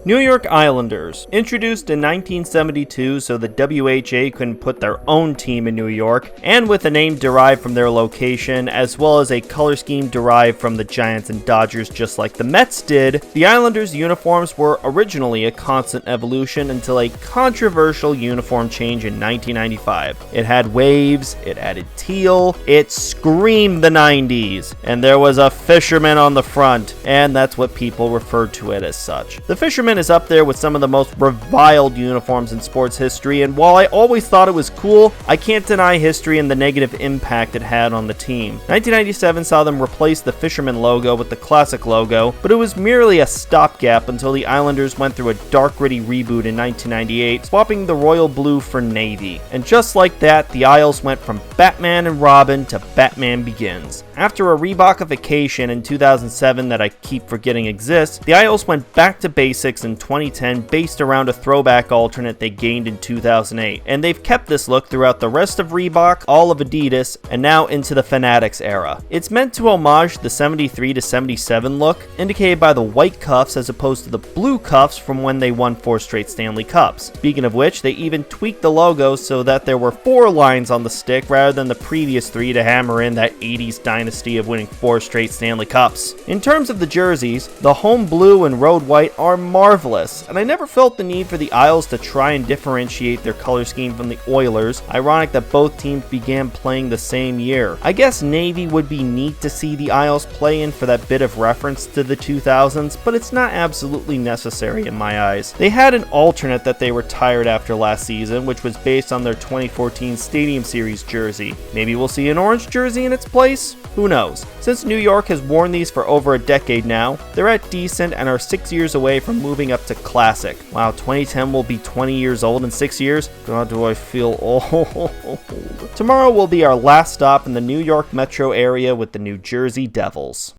New York Islanders, introduced in 1972 so the WHA couldn't put their own team in New York, and with a name derived from their location, as well as a color scheme derived from the Giants and Dodgers just like the Mets did, the Islanders' uniforms were originally a constant evolution until a controversial uniform change in 1995. It had waves, it added teal, it screamed the 90s, and there was a fisherman on the front, and that's what people referred to it as such. The fisherman is up there with some of the most reviled uniforms in sports history, and while I always thought it was cool, I can't deny history and the negative impact it had on the team. 1997 saw them replace the fisherman logo with the classic logo, but it was merely a stopgap until the Islanders went through a dark gritty reboot in 1998, swapping the royal blue for navy. And just like that, the Isles went from Batman and Robin to Batman Begins. After a Reebokification in 2007 that I keep forgetting exists, the Isles went back to basics in 2010 based around a throwback alternate they gained in 2008, and they've kept this look throughout the rest of Reebok, all of Adidas, and now into the Fanatics era. It's meant to homage the 73 to 77 look, indicated by the white cuffs as opposed to the blue cuffs from when they won 4 straight Stanley Cups. Speaking of which, they even tweaked the logo so that there were 4 lines on the stick rather than the previous 3 to hammer in that 80s dynasty of winning 4 straight Stanley Cups. In terms of the jerseys, the home blue and road white are marvelous, and I never felt the need for the Isles to try and differentiate their color scheme from the Oilers. Ironic that both teams began playing the same year. I guess navy would be neat to see the Isles play in for that bit of reference to the 2000s, but it's not absolutely necessary in my eyes. They had an alternate that they retired after last season, which was based on their 2014 Stadium Series jersey. Maybe we'll see an orange jersey in its place? Who knows? Since New York has worn these for over a decade now, they're at decent and are 6 years away from moving up to classic. Wow, 2010 will be 20 years old in 6 years? God, do I feel old. Tomorrow will be our last stop in the New York metro area with the New Jersey Devils.